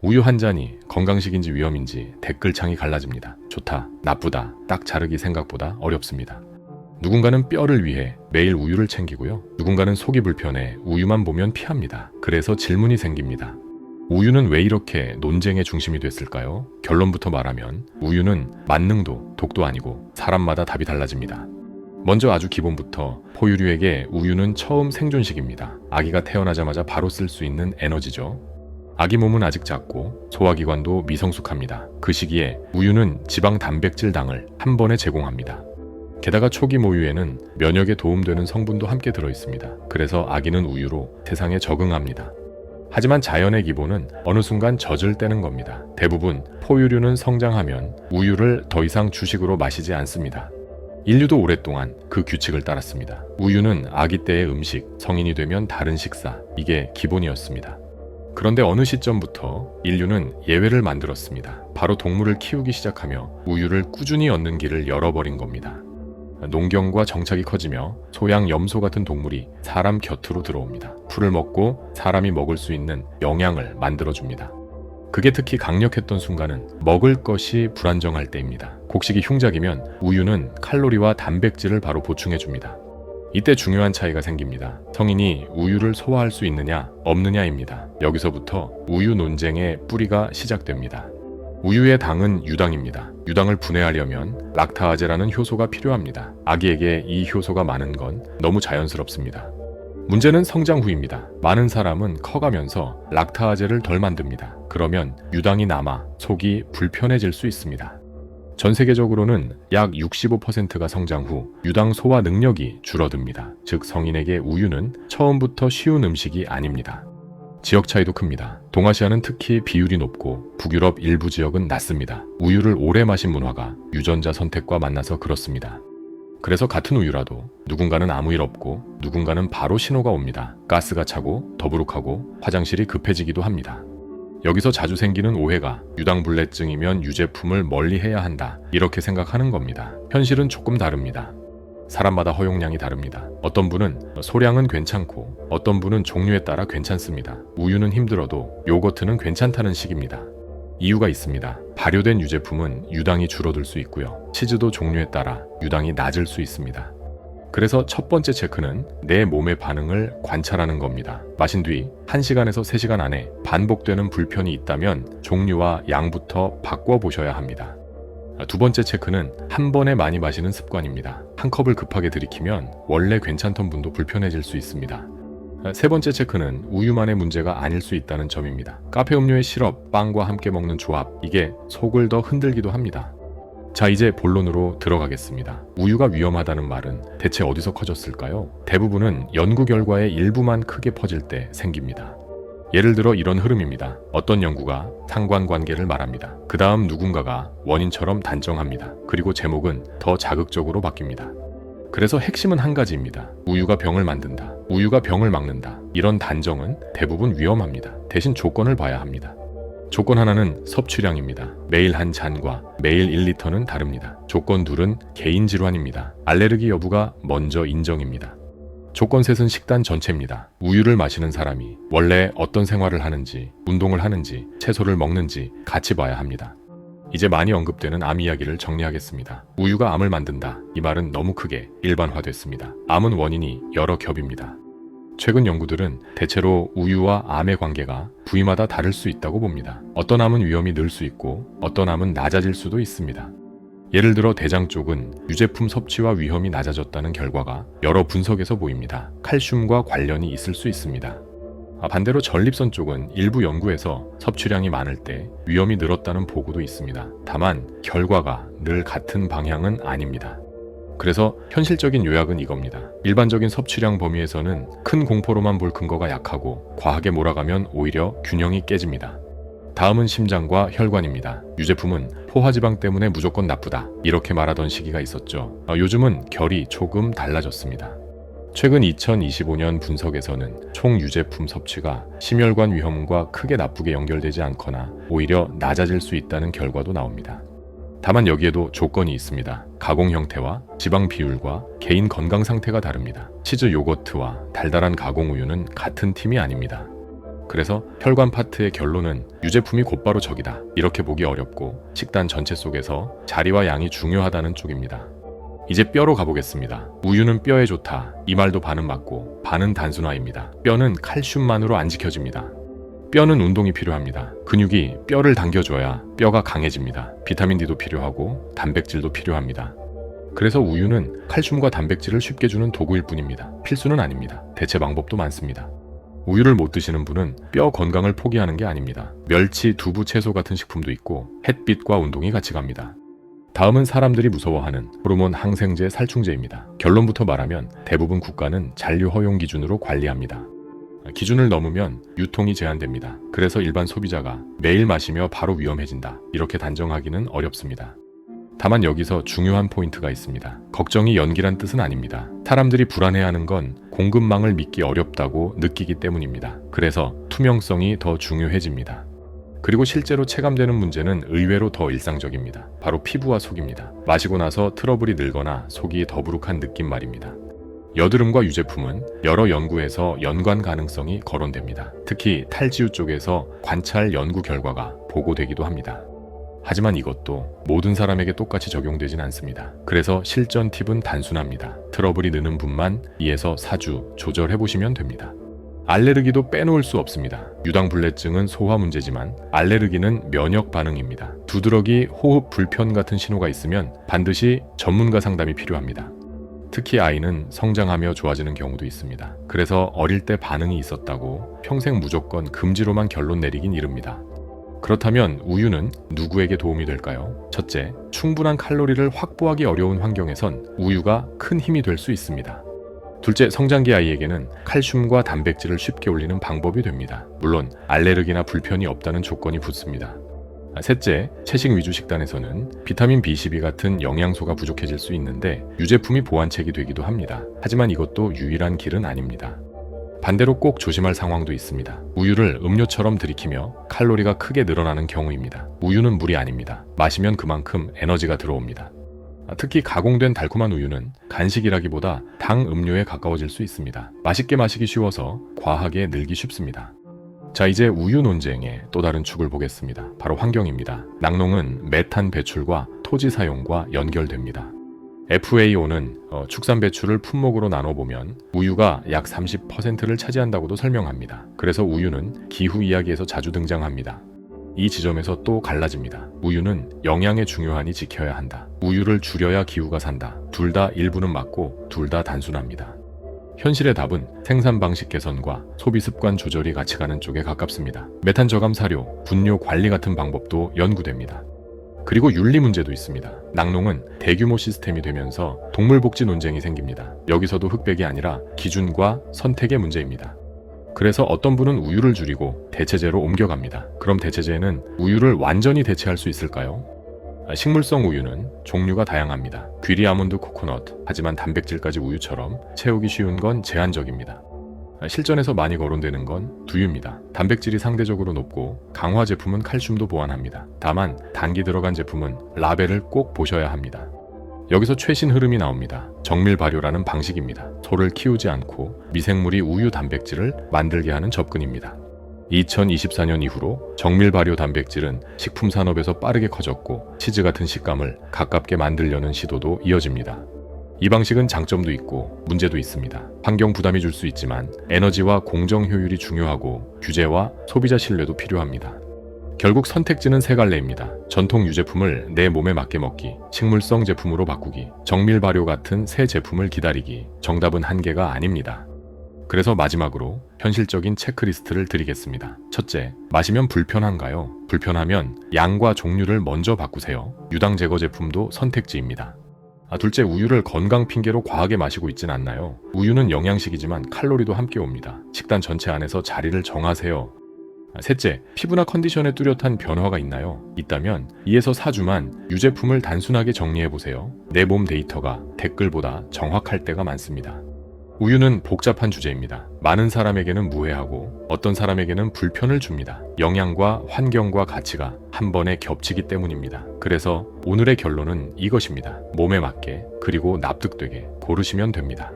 우유 한 잔이 건강식인지 위험인지 댓글창이 갈라집니다. 좋다, 나쁘다, 딱 자르기 생각보다 어렵습니다. 누군가는 뼈를 위해 매일 우유를 챙기고요. 누군가는 속이 불편해 우유만 보면 피합니다. 그래서 질문이 생깁니다. 우유는 왜 이렇게 논쟁의 중심이 됐을까요? 결론부터 말하면 우유는 만능도, 독도 아니고 사람마다 답이 달라집니다. 먼저 아주 기본부터 포유류에게 우유는 처음 생존식입니다. 아기가 태어나자마자 바로 쓸 수 있는 에너지죠. 아기 몸은 아직 작고 소화기관도 미성숙합니다. 그 시기에 우유는 지방 단백질 당을 한 번에 제공합니다. 게다가 초기 모유에는 면역에 도움되는 성분도 함께 들어있습니다. 그래서 아기는 우유로 세상에 적응합니다. 하지만 자연의 기본은 어느 순간 젖을 떼는 겁니다. 대부분 포유류는 성장하면 우유를 더 이상 주식으로 마시지 않습니다. 인류도 오랫동안 그 규칙을 따랐습니다. 우유는 아기 때의 음식, 성인이 되면 다른 식사, 이게 기본이었습니다. 그런데 어느 시점부터 인류는 예외를 만들었습니다. 바로 동물을 키우기 시작하며 우유를 꾸준히 얻는 길을 열어버린 겁니다. 농경과 정착이 커지며 소양 염소 같은 동물이 사람 곁으로 들어옵니다. 풀을 먹고 사람이 먹을 수 있는 영양을 만들어줍니다. 그게 특히 강력했던 순간은 먹을 것이 불안정할 때입니다. 곡식이 흉작이면 우유는 칼로리와 단백질을 바로 보충해줍니다. 이때 중요한 차이가 생깁니다. 성인이 우유를 소화할 수 있느냐, 없느냐입니다. 여기서부터 우유 논쟁의 뿌리가 시작됩니다. 우유의 당은 유당입니다. 유당을 분해하려면 락타아제라는 효소가 필요합니다. 아기에게 이 효소가 많은 건 너무 자연스럽습니다. 문제는 성장 후입니다. 많은 사람은 커가면서 락타아제를 덜 만듭니다. 그러면 유당이 남아 속이 불편해질 수 있습니다. 전 세계적으로는 약 65%가 성장 후 유당 소화 능력이 줄어듭니다. 즉 성인에게 우유는 처음부터 쉬운 음식이 아닙니다. 지역 차이도 큽니다. 동아시아는 특히 비율이 높고 북유럽 일부 지역은 낮습니다. 우유를 오래 마신 문화가 유전자 선택과 만나서 그렇습니다. 그래서 같은 우유라도 누군가는 아무 일 없고 누군가는 바로 신호가 옵니다. 가스가 차고 더부룩하고 화장실이 급해지기도 합니다. 여기서 자주 생기는 오해가 유당불내증이면 유제품을 멀리해야 한다, 이렇게 생각하는 겁니다. 현실은 조금 다릅니다. 사람마다 허용량이 다릅니다. 어떤 분은 소량은 괜찮고 어떤 분은 종류에 따라 괜찮습니다. 우유는 힘들어도 요거트는 괜찮다는 식입니다. 이유가 있습니다. 발효된 유제품은 유당이 줄어들 수 있고요. 치즈도 종류에 따라 유당이 낮을 수 있습니다. 그래서 첫 번째 체크는 내 몸의 반응을 관찰하는 겁니다. 마신 뒤 1시간에서 3시간 안에 반복되는 불편이 있다면 종류와 양부터 바꿔보셔야 합니다. 두 번째 체크는 한 번에 많이 마시는 습관입니다. 한 컵을 급하게 들이키면 원래 괜찮던 분도 불편해질 수 있습니다. 세 번째 체크는 우유만의 문제가 아닐 수 있다는 점입니다. 카페 음료의 시럽, 빵과 함께 먹는 조합, 이게 속을 더 흔들기도 합니다. 자, 이제 본론으로 들어가겠습니다. 우유가 위험하다는 말은 대체 어디서 커졌을까요? 대부분은 연구 결과의 일부만 크게 퍼질 때 생깁니다. 예를 들어 이런 흐름입니다. 어떤 연구가 상관관계를 말합니다. 그 다음 누군가가 원인처럼 단정합니다. 그리고 제목은 더 자극적으로 바뀝니다. 그래서 핵심은 한 가지입니다. 우유가 병을 만든다. 우유가 병을 막는다. 이런 단정은 대부분 위험합니다. 대신 조건을 봐야 합니다. 조건 하나는 섭취량입니다. 매일 한 잔과 매일 1리터는 다릅니다. 조건 둘은 개인 질환입니다. 알레르기 여부가 먼저 인정입니다. 조건 셋은 식단 전체입니다. 우유를 마시는 사람이 원래 어떤 생활을 하는지, 운동을 하는지, 채소를 먹는지 같이 봐야 합니다. 이제 많이 언급되는 암 이야기를 정리하겠습니다. 우유가 암을 만든다. 이 말은 너무 크게 일반화됐습니다. 암은 원인이 여러 겹입니다. 최근 연구들은 대체로 우유와 암의 관계가 부위마다 다를 수 있다고 봅니다. 어떤 암은 위험이 늘 수 있고 어떤 암은 낮아질 수도 있습니다. 예를 들어 대장 쪽은 유제품 섭취와 위험이 낮아졌다는 결과가 여러 분석에서 보입니다. 칼슘과 관련이 있을 수 있습니다. 반대로 전립선 쪽은 일부 연구에서 섭취량이 많을 때 위험이 늘었다는 보고도 있습니다. 다만 결과가 늘 같은 방향은 아닙니다. 그래서 현실적인 요약은 이겁니다. 일반적인 섭취량 범위에서는 큰 공포로만 볼 근거가 약하고 과하게 몰아가면 오히려 균형이 깨집니다. 다음은 심장과 혈관입니다. 유제품은 포화지방 때문에 무조건 나쁘다, 이렇게 말하던 시기가 있었죠. 요즘은 결이 조금 달라졌습니다. 최근 2025년 분석에서는 총 유제품 섭취가 심혈관 위험과 크게 나쁘게 연결되지 않거나 오히려 낮아질 수 있다는 결과도 나옵니다. 다만 여기에도 조건이 있습니다. 가공 형태와 지방 비율과 개인 건강 상태가 다릅니다. 치즈 요거트와 달달한 가공 우유는 같은 팀이 아닙니다. 그래서 혈관 파트의 결론은 유제품이 곧바로 적이다, 이렇게 보기 어렵고 식단 전체 속에서 자리와 양이 중요하다는 쪽입니다. 이제 뼈로 가보겠습니다. 우유는 뼈에 좋다, 이 말도 반은 맞고 반은 단순화입니다. 뼈는 칼슘만으로 안 지켜집니다. 뼈는 운동이 필요합니다. 근육이 뼈를 당겨줘야 뼈가 강해집니다. 비타민 D도 필요하고 단백질도 필요합니다. 그래서 우유는 칼슘과 단백질을 쉽게 주는 도구일 뿐입니다. 필수는 아닙니다. 대체 방법도 많습니다. 우유를 못 드시는 분은 뼈 건강을 포기하는 게 아닙니다. 멸치, 두부, 채소 같은 식품도 있고 햇빛과 운동이 같이 갑니다. 다음은 사람들이 무서워하는 호르몬 항생제 살충제입니다. 결론부터 말하면 대부분 국가는 잔류 허용 기준으로 관리합니다. 기준을 넘으면 유통이 제한됩니다. 그래서 일반 소비자가 매일 마시며 바로 위험해진다, 이렇게 단정하기는 어렵습니다. 다만 여기서 중요한 포인트가 있습니다. 걱정이 연기란 뜻은 아닙니다. 사람들이 불안해하는 건 공급망을 믿기 어렵다고 느끼기 때문입니다. 그래서 투명성이 더 중요해집니다. 그리고 실제로 체감되는 문제는 의외로 더 일상적입니다. 바로 피부와 속입니다. 마시고 나서 트러블이 늘거나 속이 더부룩한 느낌 말입니다. 여드름과 유제품은 여러 연구에서 연관 가능성이 거론됩니다. 특히 탈지우 쪽에서 관찰 연구 결과가 보고되기도 합니다. 하지만 이것도 모든 사람에게 똑같이 적용되진 않습니다. 그래서 실전 팁은 단순합니다. 트러블이 느는 분만 2에서 4주 조절해보시면 됩니다. 알레르기도 빼놓을 수 없습니다. 유당불내증은 소화 문제지만 알레르기는 면역 반응입니다. 두드러기, 호흡 불편 같은 신호가 있으면 반드시 전문가 상담이 필요합니다. 특히 아이는 성장하며 좋아지는 경우도 있습니다. 그래서 어릴 때 반응이 있었다고 평생 무조건 금지로만 결론 내리긴 이릅니다. 그렇다면 우유는 누구에게 도움이 될까요? 첫째, 충분한 칼로리를 확보하기 어려운 환경에선 우유가 큰 힘이 될 수 있습니다. 둘째, 성장기 아이에게는 칼슘과 단백질을 쉽게 올리는 방법이 됩니다. 물론 알레르기나 불편이 없다는 조건이 붙습니다. 셋째, 채식 위주 식단에서는 비타민 B12 같은 영양소가 부족해질 수 있는데 유제품이 보완책이 되기도 합니다. 하지만 이것도 유일한 길은 아닙니다. 반대로 꼭 조심할 상황도 있습니다. 우유를 음료처럼 들이키며 칼로리가 크게 늘어나는 경우입니다. 우유는 물이 아닙니다. 마시면 그만큼 에너지가 들어옵니다. 특히 가공된 달콤한 우유는 간식이라기보다 당 음료에 가까워질 수 있습니다. 맛있게 마시기 쉬워서 과하게 늘기 쉽습니다. 자, 이제 우유 논쟁의 또 다른 축을 보겠습니다. 바로 환경입니다. 낙농은 메탄 배출과 토지 사용과 연결됩니다. FAO는 축산 배출을 품목으로 나눠보면 우유가 약 30%를 차지한다고도 설명합니다. 그래서 우유는 기후 이야기에서 자주 등장합니다. 이 지점에서 또 갈라집니다. 우유는 영양에 중요하니 지켜야 한다. 우유를 줄여야 기후가 산다. 둘 다 일부는 맞고 둘 다 단순합니다. 현실의 답은 생산 방식 개선과 소비 습관 조절이 같이 가는 쪽에 가깝습니다. 메탄 저감 사료, 분뇨 관리 같은 방법도 연구됩니다. 그리고 윤리 문제도 있습니다. 낙농은 대규모 시스템이 되면서 동물복지 논쟁이 생깁니다. 여기서도 흑백이 아니라 기준과 선택의 문제입니다. 그래서 어떤 분은 우유를 줄이고 대체제로 옮겨갑니다. 그럼 대체제는 우유를 완전히 대체할 수 있을까요? 식물성 우유는 종류가 다양합니다. 귀리, 아몬드, 코코넛. 하지만 단백질까지 우유처럼 채우기 쉬운 건 제한적입니다. 실전에서 많이 거론되는 건 두유입니다. 단백질이 상대적으로 높고 강화 제품은 칼슘도 보완합니다. 다만 단기 들어간 제품은 라벨을 꼭 보셔야 합니다. 여기서 최신 흐름이 나옵니다. 정밀 발효라는 방식입니다. 소를 키우지 않고 미생물이 우유 단백질을 만들게 하는 접근입니다. 2024년 이후로 정밀 발효 단백질은 식품 산업에서 빠르게 커졌고 치즈 같은 식감을 가깝게 만들려는 시도도 이어집니다. 이 방식은 장점도 있고 문제도 있습니다. 환경 부담이 줄 수 있지만 에너지와 공정 효율이 중요하고 규제와 소비자 신뢰도 필요합니다. 결국 선택지는 세 갈래입니다. 전통 유제품을 내 몸에 맞게 먹기, 식물성 제품으로 바꾸기, 정밀 발효 같은 새 제품을 기다리기. 정답은 한 개가 아닙니다. 그래서 마지막으로 현실적인 체크리스트를 드리겠습니다. 첫째, 마시면 불편한가요? 불편하면 양과 종류를 먼저 바꾸세요. 유당 제거 제품도 선택지입니다. 둘째, 우유를 건강 핑계로 과하게 마시고 있진 않나요? 우유는 영양식이지만 칼로리도 함께 옵니다. 식단 전체 안에서 자리를 정하세요. 셋째, 피부나 컨디션에 뚜렷한 변화가 있나요? 있다면 2에서 4주만 유제품을 단순하게 정리해보세요. 내 몸 데이터가 댓글보다 정확할 때가 많습니다. 우유는 복잡한 주제입니다. 많은 사람에게는 무해하고 어떤 사람에게는 불편을 줍니다. 영양과 환경과 가치가 한 번에 겹치기 때문입니다. 그래서 오늘의 결론은 이것입니다. 몸에 맞게 그리고 납득되게 고르시면 됩니다.